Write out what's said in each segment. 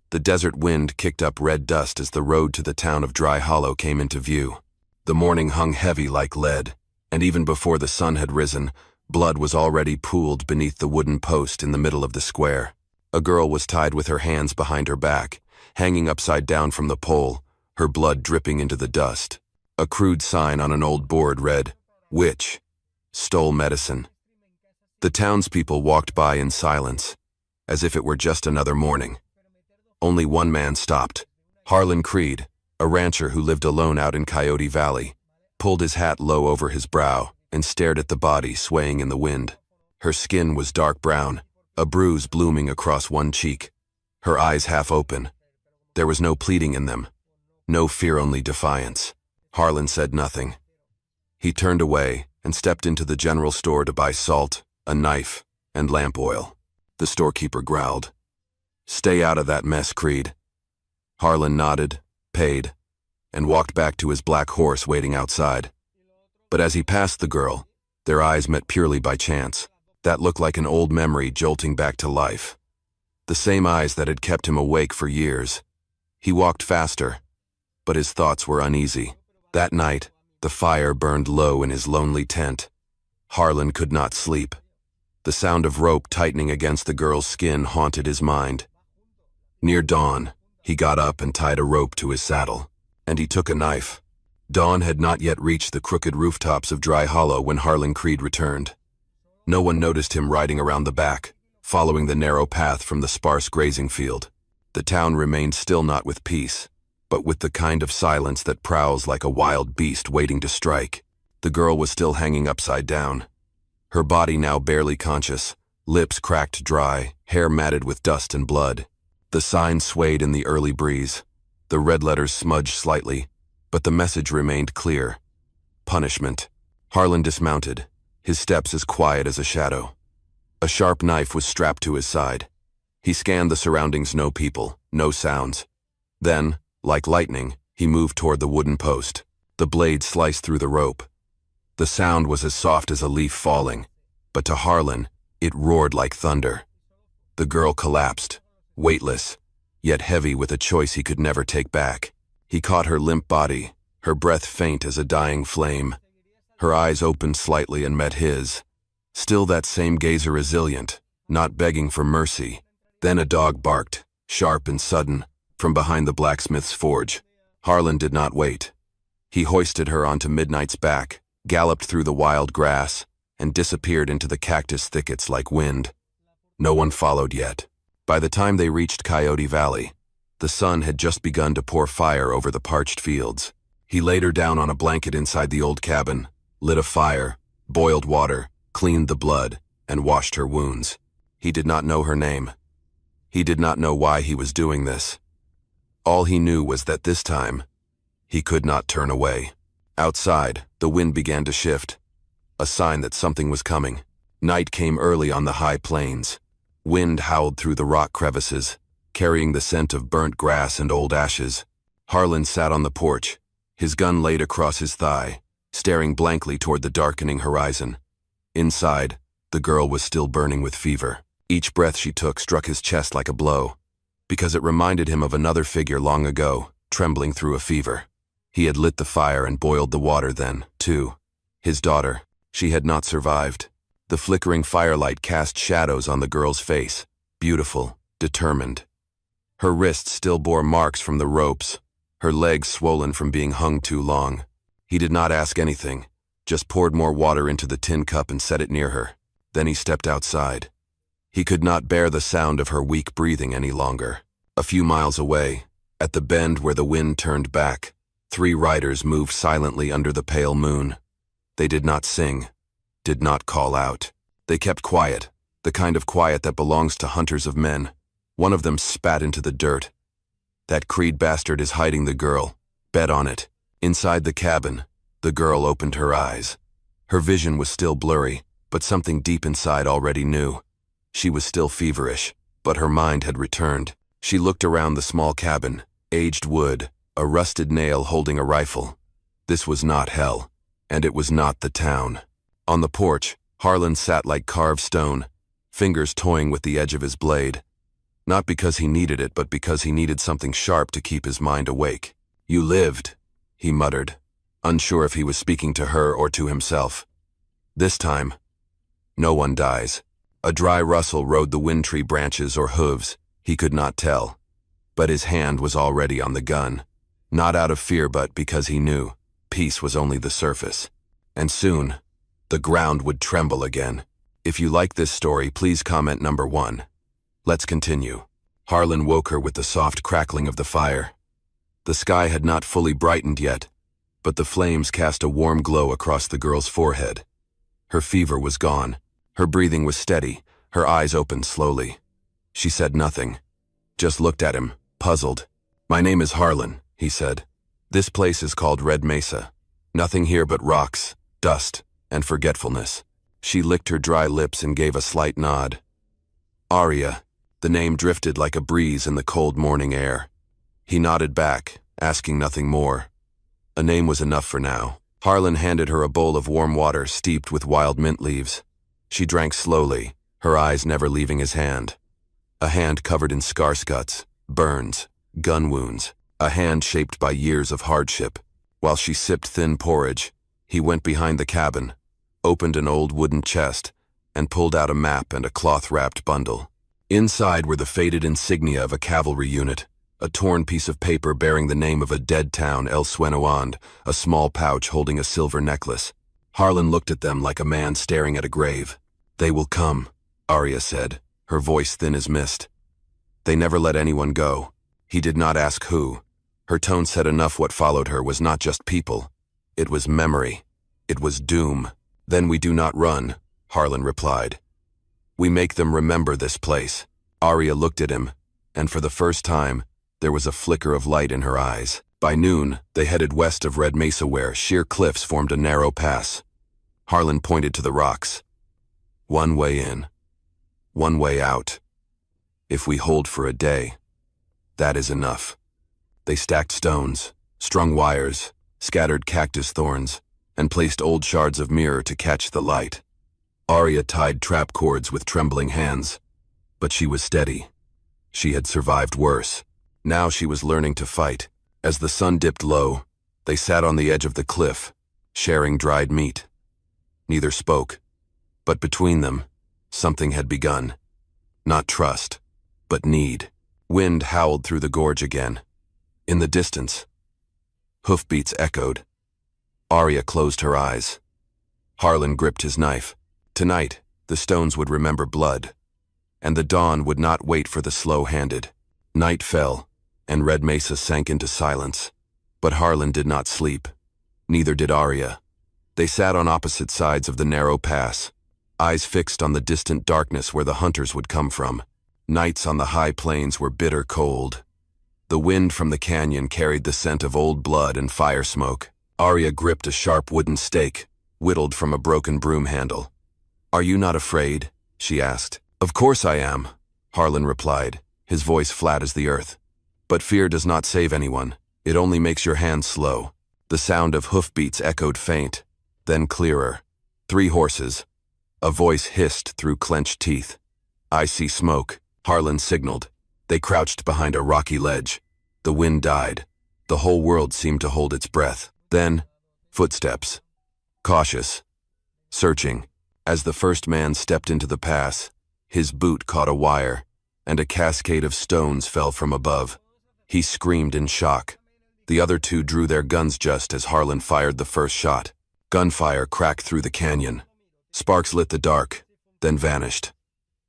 The desert wind kicked up red dust as the road to the town of Dry Hollow came into view. The morning hung heavy like lead, and even before the sun had risen, blood was already pooled beneath the wooden post in the middle of the square. A girl was tied with her hands behind her back, hanging upside down from the pole, her blood dripping into the dust. A crude sign on an old board read, "Witch. Stole medicine." The townspeople walked by in silence, as if it were just another morning. Only one man stopped. Harlan Creed, a rancher who lived alone out in Coyote Valley, pulled his hat low over his brow and stared at the body swaying in the wind. Her skin was dark brown, a bruise blooming across one cheek, her eyes half open. There was no pleading in them, no fear, only defiance. Harlan said nothing. He turned away and stepped into the general store to buy salt, a knife, and lamp oil. The storekeeper growled, "Stay out of that mess, Creed." Harlan nodded, paid, and walked back to his black horse waiting outside. But as he passed the girl, their eyes met purely by chance. That looked like an old memory jolting back to life. The same eyes that had kept him awake for years. He walked faster, but his thoughts were uneasy. That night, the fire burned low in his lonely tent. Harlan could not sleep. The sound of rope tightening against the girl's skin haunted his mind. Near dawn, he got up and tied a rope to his saddle, and he took a knife. Dawn had not yet reached the crooked rooftops of Dry Hollow when Harlan Creed returned. No one noticed him riding around the back, following the narrow path from the sparse grazing field. The town remained still, not with peace, but with the kind of silence that prowls like a wild beast waiting to strike. The girl was still hanging upside down, her body now barely conscious, lips cracked dry, hair matted with dust and blood. The sign swayed in the early breeze. The red letters smudged slightly, but the message remained clear. Punishment. Harlan dismounted, his steps as quiet as a shadow. A sharp knife was strapped to his side. He scanned the surroundings, no people, no sounds. Then, like lightning, he moved toward the wooden post. The blade sliced through the rope. The sound was as soft as a leaf falling, but to Harlan, it roared like thunder. The girl collapsed, weightless, yet heavy with a choice he could never take back. He caught her limp body, her breath faint as a dying flame. Her eyes opened slightly and met his. Still that same gaze, resilient, not begging for mercy. Then a dog barked, sharp and sudden, from behind the blacksmith's forge. Harlan did not wait. He hoisted her onto Midnight's back, galloped through the wild grass, and disappeared into the cactus thickets like wind. No one followed yet. By the time they reached Coyote Valley, the sun had just begun to pour fire over the parched fields. He laid her down on a blanket inside the old cabin, lit a fire, boiled water, cleaned the blood, and washed her wounds. He did not know her name. He did not know why he was doing this. All he knew was that this time, he could not turn away. Outside, the wind began to shift, a sign that something was coming. Night came early on the high plains. Wind howled through the rock crevices, carrying the scent of burnt grass and old ashes. Harlan sat on the porch, his gun laid across his thigh, staring blankly toward the darkening horizon. Inside, the girl was still burning with fever. Each breath she took struck his chest like a blow, because it reminded him of another figure long ago, trembling through a fever. He had lit the fire and boiled the water then, too. His daughter. She had not survived. The flickering firelight cast shadows on the girl's face, beautiful, determined. Her wrists still bore marks from the ropes, her legs swollen from being hung too long. He did not ask anything, just poured more water into the tin cup and set it near her. Then he stepped outside. He could not bear the sound of her weak breathing any longer. A few miles away, at the bend where the wind turned back, 3 riders moved silently under the pale moon. They did not sing, did not call out. They kept quiet, the kind of quiet that belongs to hunters of men. One of them spat into the dirt. "That Creed bastard is hiding the girl. Bet on it." Inside the cabin, the girl opened her eyes. Her vision was still blurry, but something deep inside already knew. She was still feverish, but her mind had returned. She looked around the small cabin, aged wood, a rusted nail holding a rifle. This was not hell, and it was not the town. On the porch, Harlan sat like carved stone, fingers toying with the edge of his blade. Not because he needed it, but because he needed something sharp to keep his mind awake. "You lived," he muttered, unsure if he was speaking to her or to himself. "This time, no one dies." A dry rustle rode the wind tree branches or hooves, he could not tell. But his hand was already on the gun. Not out of fear, but because he knew peace was only the surface. And soon, the ground would tremble again. If you like this story, please comment number 1. Let's continue. Harlan woke her with the soft crackling of the fire. The sky had not fully brightened yet, but the flames cast a warm glow across the girl's forehead. Her fever was gone. Her breathing was steady. Her eyes opened slowly. She said nothing, just looked at him, puzzled. "My name is Harlan," he said. "This place is called Red Mesa. Nothing here but rocks, dust, and forgetfulness." She licked her dry lips and gave a slight nod. "Aria." The name drifted like a breeze in the cold morning air. He nodded back, asking nothing more. A name was enough for now. Harlan handed her a bowl of warm water steeped with wild mint leaves. She drank slowly, her eyes never leaving his hand. A hand covered in scar cuts, burns, gun wounds. A hand shaped by years of hardship. While she sipped thin porridge, he went behind the cabin, opened an old wooden chest, and pulled out a map and a cloth-wrapped bundle. Inside were the faded insignia of a cavalry unit, a torn piece of paper bearing the name of a dead town, El Suenoand, a small pouch holding a silver necklace. Harlan looked at them like a man staring at a grave. "They will come," Aria said, her voice thin as mist. "They never let anyone go." He did not ask who. Her tone said enough. What followed her was not just people. It was memory. It was doom. "Then we do not run," Harlan replied. "We make them remember this place." Aria looked at him, and for the first time, there was a flicker of light in her eyes. By noon, they headed west of Red Mesa where sheer cliffs formed a narrow pass. Harlan pointed to the rocks. "One way in, one way out. If we hold for a day, that is enough." They stacked stones, strung wires, scattered cactus thorns, and placed old shards of mirror to catch the light. Aria tied trap cords with trembling hands, but she was steady. She had survived worse. Now she was learning to fight. As the sun dipped low, they sat on the edge of the cliff, sharing dried meat. Neither spoke, but between them, something had begun. Not trust, but need. Wind howled through the gorge again. In the distance, hoofbeats echoed. Aria closed her eyes. Harlan gripped his knife. Tonight, the stones would remember blood, and the dawn would not wait for the slow-handed. Night fell, and Red Mesa sank into silence. But Harlan did not sleep. Neither did Aria. They sat on opposite sides of the narrow pass, eyes fixed on the distant darkness where the hunters would come from. Nights on the high plains were bitter cold. The wind from the canyon carried the scent of old blood and fire smoke. Aria gripped a sharp wooden stake, whittled from a broken broom handle. "Are you not afraid?" she asked. "Of course I am," Harlan replied, his voice flat as the earth. "But fear does not save anyone. It only makes your hands slow." The sound of hoofbeats echoed faint, then clearer. 3 horses. A voice hissed through clenched teeth. "I see smoke," Harlan signaled. They crouched behind a rocky ledge. The wind died. The whole world seemed to hold its breath. Then, footsteps. Cautious. Searching. As the first man stepped into the pass, his boot caught a wire, and a cascade of stones fell from above. He screamed in shock. The other 2 drew their guns just as Harlan fired the first shot. Gunfire cracked through the canyon. Sparks lit the dark, then vanished.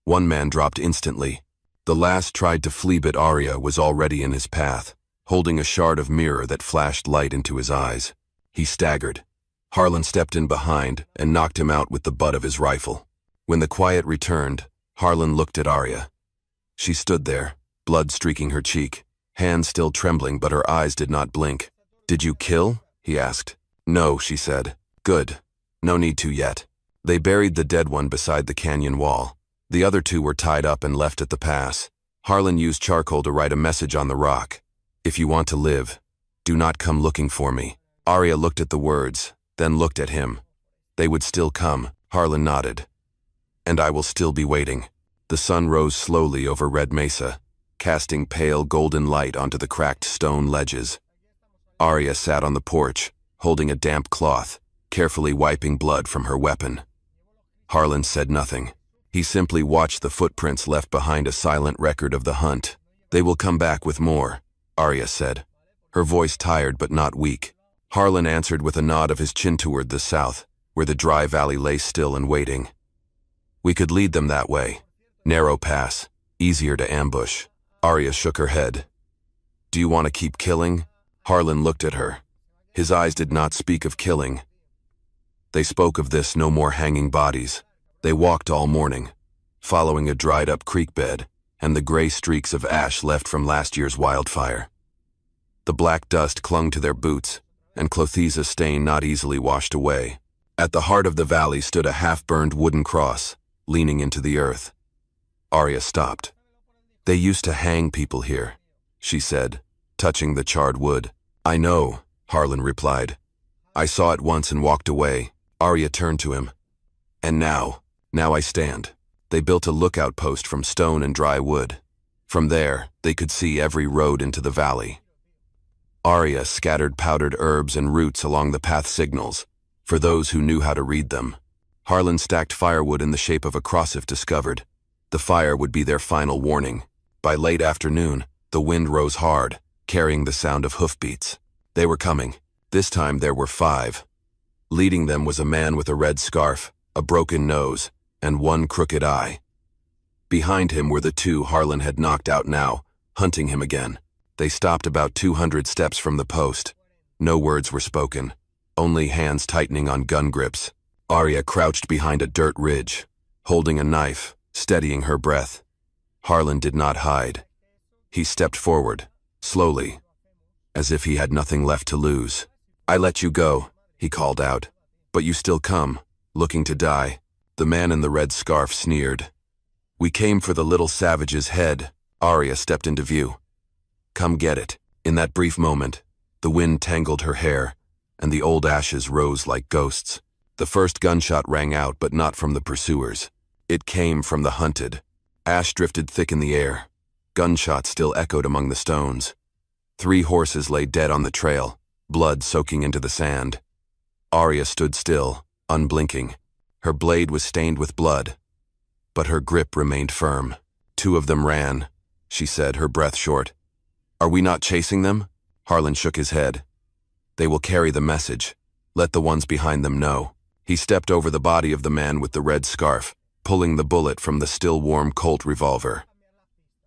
One man dropped instantly. The last tried to flee, but Aria was already in his path, holding a shard of mirror that flashed light into his eyes. He staggered. Harlan stepped in behind and knocked him out with the butt of his rifle. When the quiet returned, Harlan looked at Aria. She stood there, blood streaking her cheek, hands still trembling, but her eyes did not blink. "Did you kill?" he asked. "No," she said. "Good. No need to yet." They buried the dead one beside the canyon wall. The other 2 were tied up and left at the pass. Harlan used charcoal to write a message on the rock. "If you want to live, do not come looking for me." Aria looked at the words, then looked at him. They would still come, Harlan nodded. "And I will still be waiting." The sun rose slowly over Red Mesa, casting pale golden light onto the cracked stone ledges. Arya sat on the porch, holding a damp cloth, carefully wiping blood from her weapon. Harlan said nothing. He simply watched the footprints left behind, a silent record of the hunt. "They will come back with more," Arya said, her voice tired but not weak. Harlan answered with a nod of his chin toward the south, where the dry valley lay still and waiting. "We could lead them that way. Narrow pass, easier to ambush." Arya shook her head. "Do you want to keep killing?" Harlan looked at her. His eyes did not speak of killing. They spoke of this: no more hanging bodies. They walked all morning, following a dried-up creek bed and the gray streaks of ash left from last year's wildfire. The black dust clung to their boots, and clothes, a stain not easily washed away. At the heart of the valley stood a half-burned wooden cross, leaning into the earth. Arya stopped. "They used to hang people here," she said, touching the charred wood. "I know," Harlan replied. "I saw it once and walked away." Arya turned to him. "And now I stand." They built a lookout post from stone and dry wood. From there, they could see every road into the valley. Arya scattered powdered herbs and roots along the path signals, for those who knew how to read them. Harlan stacked firewood in the shape of a cross if discovered. The fire would be their final warning. By late afternoon, the wind rose hard, carrying the sound of hoofbeats. They were coming. This time there were 5. Leading them was a man with a red scarf, a broken nose, and one crooked eye. Behind him were the 2 Harlan had knocked out, now hunting him again. They stopped about 200 steps from the post. No words were spoken, only hands tightening on gun grips. Arya crouched behind a dirt ridge, holding a knife, steadying her breath. Harlan did not hide. He stepped forward, slowly, as if he had nothing left to lose. "I let you go," he called out. "But you still come, looking to die." The man in the red scarf sneered. "We came for the little savage's head." Arya stepped into view. "Come get it." In that brief moment, the wind tangled her hair, and the old ashes rose like ghosts. The first gunshot rang out, but not from the pursuers. It came from the hunted. Ash drifted thick in the air. Gunshots still echoed among the stones. 3 horses lay dead on the trail, blood soaking into the sand. Arya stood still, unblinking. Her blade was stained with blood, but her grip remained firm. "2 of them ran," she said, her breath short. "Are we not chasing them?" Harlan shook his head. "They will carry the message. Let the ones behind them know." He stepped over the body of the man with the red scarf, pulling the bullet from the still warm Colt revolver.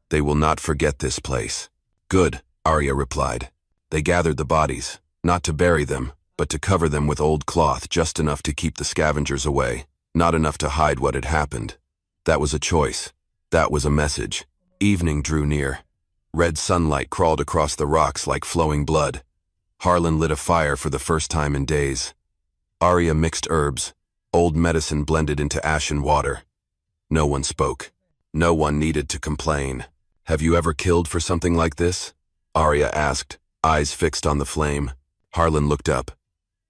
"They will not forget this place." "Good," Arya replied. They gathered the bodies, not to bury them, but to cover them with old cloth, just enough to keep the scavengers away, not enough to hide what had happened. That was a choice. That was a message. Evening drew near. Red sunlight crawled across the rocks like flowing blood. Harlan lit a fire for the first time in days. Arya mixed herbs, old medicine blended into ashen water. No one spoke. No one needed to complain. "Have you ever killed for something like this?" Arya asked, eyes fixed on the flame. Harlan looked up.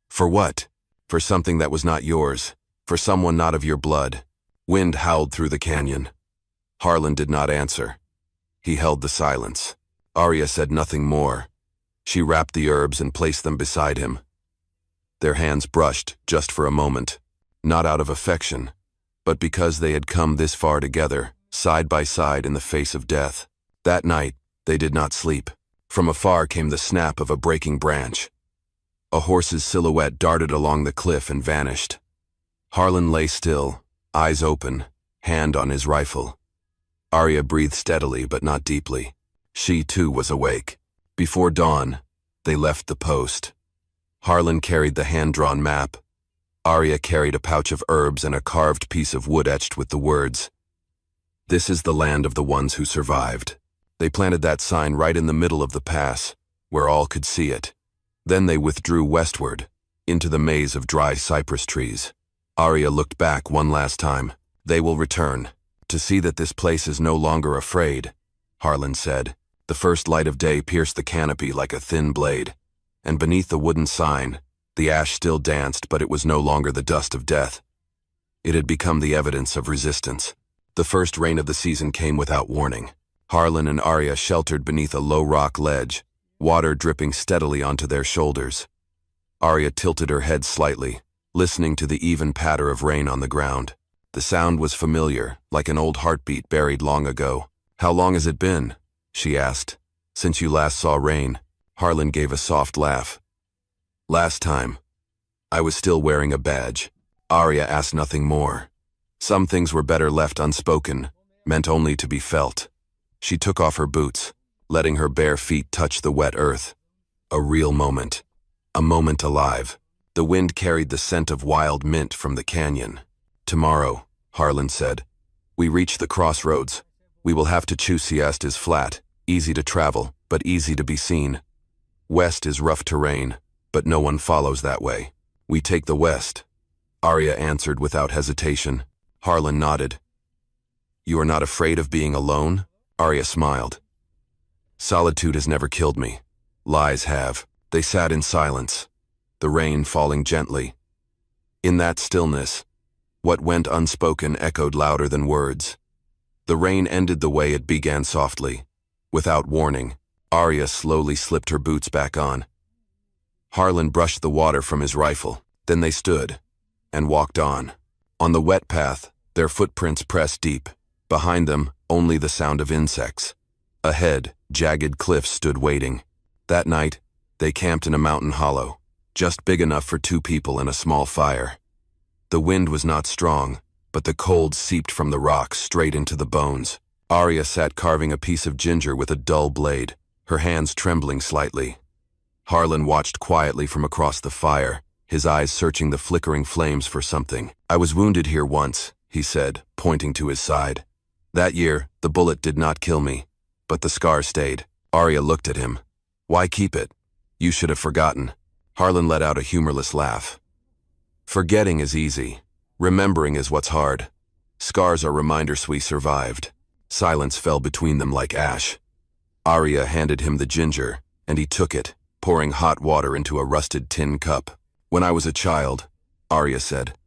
"For what?" "For something that was not yours. For someone not of your blood." Wind howled through the canyon. Harlan did not answer. He held the silence. Arya said nothing more. She wrapped the herbs and placed them beside him. Their hands brushed just for a moment, not out of affection, but because they had come this far together, side by side in the face of death. That night, they did not sleep. From afar came the snap of a breaking branch. A horse's silhouette darted along the cliff and vanished. Harlan lay still, eyes open, hand on his rifle. Arya breathed steadily but not deeply. She too was awake. Before dawn, they left the post. Harlan carried the hand-drawn map. Arya carried a pouch of herbs and a carved piece of wood etched with the words, "This is the land of the ones who survived." They planted that sign right in the middle of the pass, where all could see it. Then they withdrew westward, into the maze of dry cypress trees. Arya looked back one last time. "They will return, to see that this place is no longer afraid," Harlan said. The first light of day pierced the canopy like a thin blade, and beneath the wooden sign, the ash still danced, but it was no longer the dust of death. It had become the evidence of resistance. The first rain of the season came without warning. Harlan and Arya sheltered beneath a low rock ledge, water dripping steadily onto their shoulders. Arya tilted her head slightly, listening to the even patter of rain on the ground. The sound was familiar, like an old heartbeat buried long ago. "How long has it been?" she asked. "Since you last saw rain." Harlan gave a soft laugh. "Last time, I was still wearing a badge." Arya asked nothing more. Some things were better left unspoken, meant only to be felt. She took off her boots, letting her bare feet touch the wet earth. A real moment. A moment alive. The wind carried the scent of wild mint from the canyon. "Tomorrow," Harlan said, "we reach the crossroads. We will have to choose. East is flat, easy to travel, but easy to be seen. West is rough terrain, but no one follows that way. We take the west." Arya answered without hesitation. Harlan nodded. "You are not afraid of being alone?" Arya smiled. "Solitude has never killed me. Lies have." They sat in silence, the rain falling gently. In that stillness, what went unspoken echoed louder than words. The rain ended the way it began softly. Without warning, Arya slowly slipped her boots back on. Harlan brushed the water from his rifle. Then they stood and walked on. On the wet path, their footprints pressed deep. Behind them, only the sound of insects. Ahead, jagged cliffs stood waiting. That night, they camped in a mountain hollow, just big enough for 2 people and a small fire. The wind was not strong, but the cold seeped from the rocks straight into the bones. Arya sat carving a piece of ginger with a dull blade, her hands trembling slightly. Harlan watched quietly from across the fire, his eyes searching the flickering flames for something. "I was wounded here once," he said, pointing to his side. "That year, the bullet did not kill me, but the scar stayed." Arya looked at him. "Why keep it? You should have forgotten." Harlan let out a humorless laugh. "Forgetting is easy. Remembering is what's hard. Scars are reminders we survived." Silence fell between them like ash. Arya handed him the ginger, and he took it, pouring hot water into a rusted tin cup. "When I was a child," Arya said,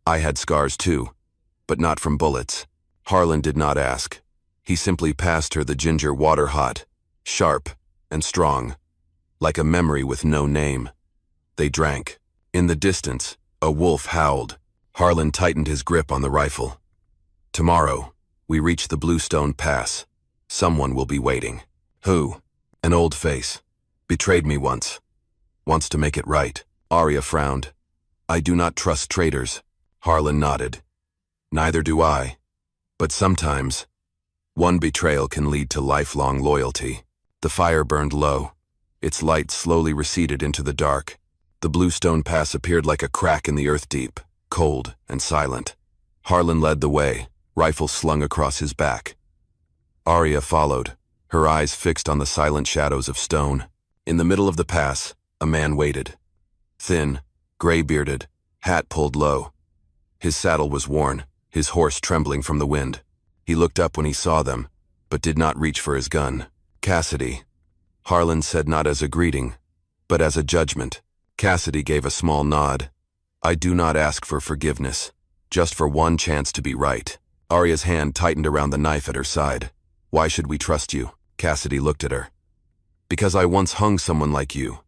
"I had scars too, but not from bullets." Harlan did not ask. He simply passed her the ginger water hot, sharp, and strong, like a memory with no name. They drank. In the distance, a wolf howled. Harlan tightened his grip on the rifle. "Tomorrow, we reach the Bluestone Pass. Someone will be waiting." "Who?" "An old face. Betrayed me once. Wants to make it right." Arya frowned. "I do not trust traitors." Harlan nodded. "Neither do I. But sometimes, one betrayal can lead to lifelong loyalty." The fire burned low. Its light slowly receded into the dark. The Bluestone Pass appeared like a crack in the earth deep, cold and silent. Harlan led the way, rifle slung across his back. Arya followed, her eyes fixed on the silent shadows of stone. In the middle of the pass, a man waited. Thin, gray-bearded, hat pulled low. His saddle was worn, his horse trembling from the wind. He looked up when he saw them, but did not reach for his gun. "Cassidy," Harlan said, not as a greeting, but as a judgment. Cassidy gave a small nod. "I do not ask for forgiveness, just for one chance to be right." Arya's hand tightened around the knife at her side. "Why should we trust you?" Cassidy looked at her. "Because I once hung someone like you.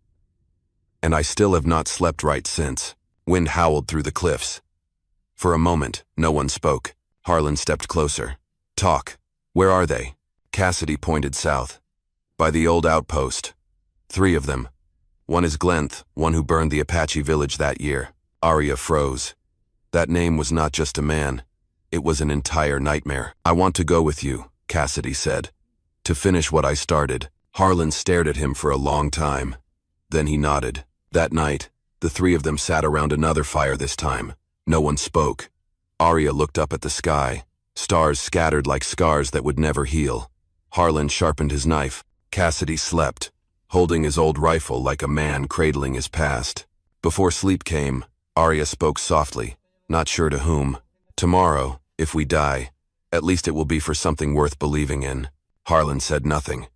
And I still have not slept right since." Wind howled through the cliffs. For a moment, no one spoke. Harlan stepped closer. "Talk. Where are they?" Cassidy pointed south. "By the old outpost. 3 of them. One is Glenth, one who burned the Apache village that year." Arya froze. That name was not just a man. It was an entire nightmare. "I want to go with you," Cassidy said, "to finish what I started." Harlan stared at him for a long time. Then he nodded. That night, the 3 of them sat around another fire this time. No one spoke. Arya looked up at the sky, stars scattered like scars that would never heal. Harlan sharpened his knife. Cassidy slept, holding his old rifle like a man cradling his past. Before sleep came, Arya spoke softly, not sure to whom. "Tomorrow, if we die, at least it will be for something worth believing in." Harlan said nothing.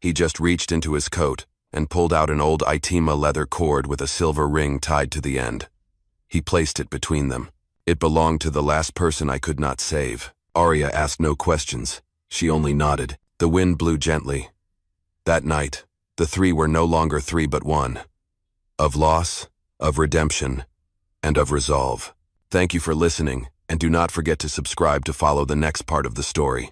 He just reached into his coat and pulled out an old Itima leather cord with a silver ring tied to the end. He placed it between them. "It belonged to the last person I could not save." Arya asked no questions. She only nodded. The wind blew gently. That night, the three were no longer three but one. Of loss, of redemption, and of resolve. Thank you for listening, and do not forget to subscribe to follow the next part of the story.